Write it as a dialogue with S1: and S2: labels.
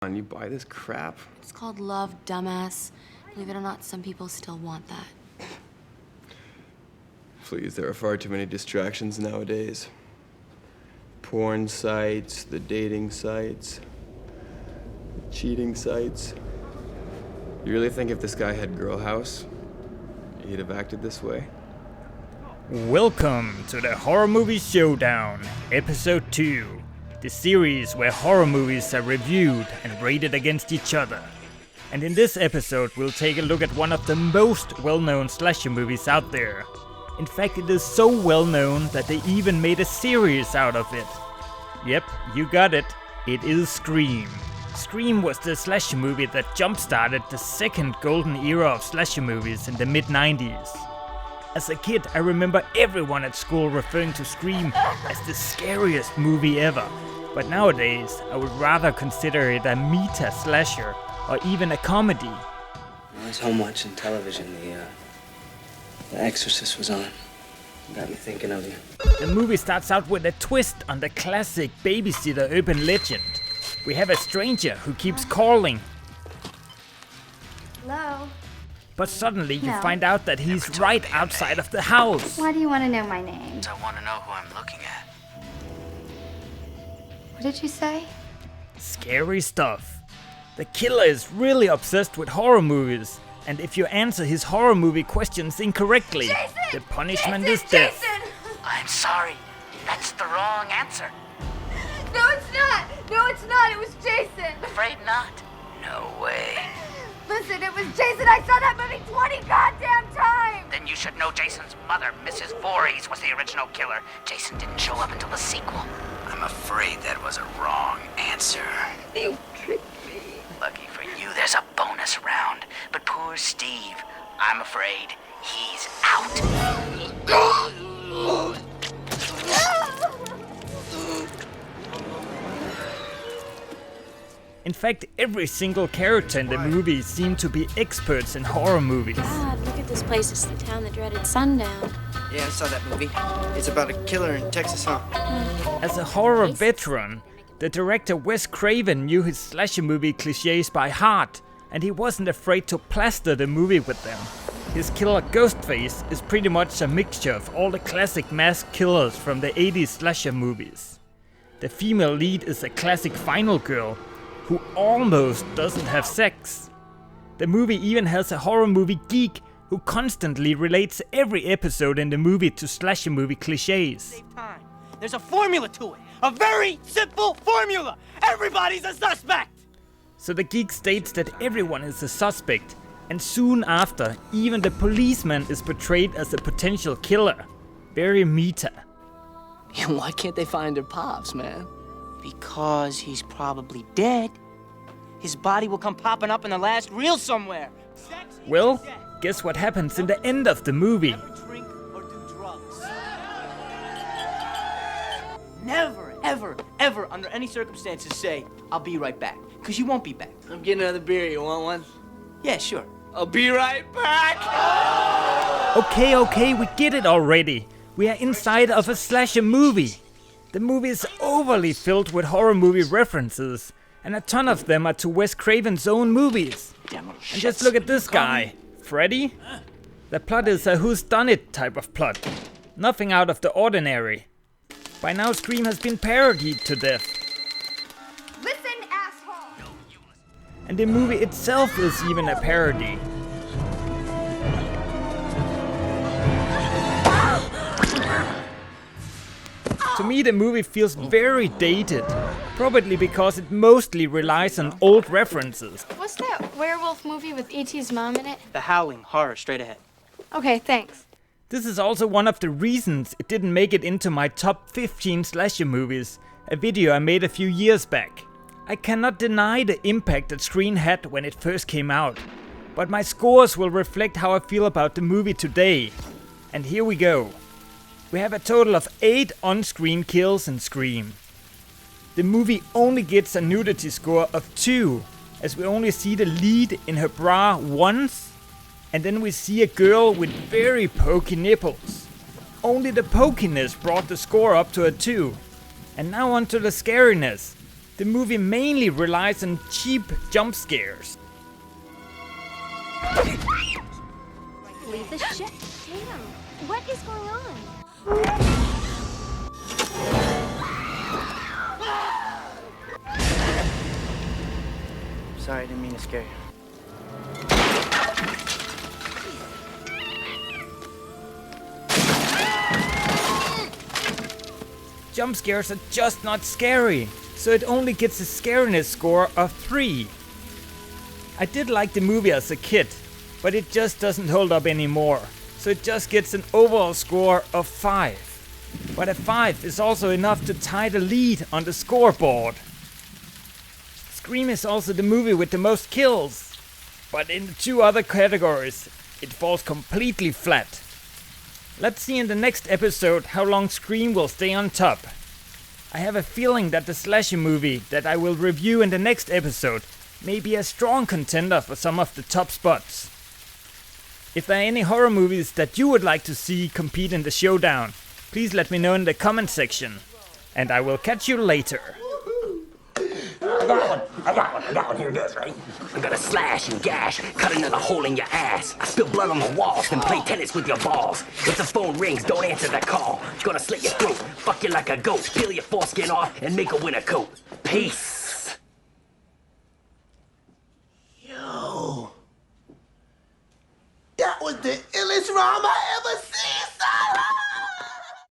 S1: on, you buy this crap?
S2: It's called love, dumbass. Believe it or not, some people still want that.
S1: Please, there are far too many distractions nowadays. Porn sites, the dating sites, cheating sites. You really think if this guy had Girl House, he'd have acted this way?
S3: Welcome to the Horror Movie Showdown, Episode 2, the series where horror movies are reviewed and rated against each other. And in this episode, we'll take a look at one of the most well-known slasher movies out there. In fact, it is so well-known that they even made a series out of it. Yep, you got it. It is Scream. Scream was the slasher movie that jump-started the second golden era of slasher movies in the mid-90s. As a kid, I remember everyone at school referring to Scream as the scariest movie ever. But nowadays, I would rather consider it a meta-slasher or even a comedy.
S4: I was home watching television. The Exorcist was on. Got me thinking of you.
S3: The movie starts out with a twist on the classic babysitter urban legend. We have a stranger who keeps calling.
S5: Hello?
S3: But suddenly you
S5: No.
S3: find out that he's right outside of the house.
S5: Why do you want to know my name?
S4: I want to know who I'm looking at.
S5: What did you say?
S3: Scary stuff. The killer is really obsessed with horror movies. And if you answer his horror movie questions incorrectly, the punishment is death.
S6: I'm sorry. That's the wrong answer.
S5: No, it's not! No, it's not! It was Jason!
S6: Afraid not. No way.
S5: Listen, it was Jason! I saw that movie 20 goddamn times!
S6: Then you should know Jason's mother, Mrs. Voorhees, was the original killer. Jason didn't show up until the sequel. I'm afraid that was a wrong answer.
S5: You tricked me.
S6: Lucky for you, there's a bonus round. But poor Steve, I'm afraid he's out.
S3: In fact, every single character in the movie seemed to be experts in horror movies.
S2: God, look at this place. It's the town that dreaded sundown.
S4: Yeah, I saw that movie. It's about a killer in Texas, huh?
S3: As a horror veteran, the director Wes Craven knew his slasher movie cliches by heart, and he wasn't afraid to plaster the movie with them. His killer Ghostface is pretty much a mixture of all the classic masked killers from the 80s slasher movies. The female lead is a classic final girl who almost doesn't have sex. The movie even has a horror movie geek who constantly relates every episode in the movie to slasher movie cliches.
S7: Save time. There's a formula to it. A very simple formula. Everybody's a suspect.
S3: So the geek states that everyone is a suspect, and soon after, even the policeman is portrayed as a potential killer. Very meta.
S7: Why can't they find their pops, man?
S6: Because he's probably dead.
S7: His body will come popping up in the last reel somewhere. Sex
S3: Well,
S7: is death.
S3: guess what happens in the end of the movie?
S7: Never drink or do drugs. Never, ever, ever, under any circumstances say, I'll be right back. Because you won't be back.
S4: I'm getting another beer. You want one?
S7: Yeah, sure.
S4: I'll be right back!
S3: Okay, we get it already. We are inside of a slasher movie. The movie is overly filled with horror movie references, and a ton of them are to Wes Craven's own movies. And just look at this guy, Freddy. The plot is a whodunit type of plot. Nothing out of the ordinary. By now Scream has been parodied to death.
S5: Listen, asshole!
S3: And the movie itself is even a parody. To me, the movie feels very dated, probably because it mostly relies on old references.
S2: What's that werewolf movie with E.T.'s mom in it?
S7: The Howling, horror, straight ahead.
S2: Okay, thanks.
S3: This is also one of the reasons it didn't make it into my top 15 slasher movies, a video I made a few years back. I cannot deny the impact that Scream had when it first came out, but my scores will reflect how I feel about the movie today. And here we go. We have a total of 8 on-screen kills in Scream. The movie only gets a nudity score of 2, as we only see the lead in her bra once, and then we see a girl with very pokey nipples. Only the pokiness brought the score up to a 2. And now onto the scariness. the movie mainly relies on cheap jump scares.
S5: Leave the shit. Damn. What is going on?
S7: Sorry, I didn't mean to scare you.
S3: Jump scares are just not scary, so it only gets a scariness score of 3. I did like the movie as a kid, but it just doesn't hold up anymore, so it just gets an overall score of 5. But a 5 is also enough to tie the lead on the scoreboard. Scream is also the movie with the most kills, but in the 2 other categories, it falls completely flat. Let's see in the next episode how long Scream will stay on top. I have a feeling that the slasher movie that I will review in the next episode may be a strong contender for some of the top spots. If there are any horror movies that you would like to see compete in the showdown, please let me know in the comment section. And I will catch you later.
S6: I got one. Here it is, right? I'm gonna slash and gash, cut another hole in your ass. I spill blood on the walls, then play tennis with your balls. If the phone rings, don't answer the call. Gonna slit your throat, fuck you like a goat, peel your foreskin off, and make a winter coat. Peace.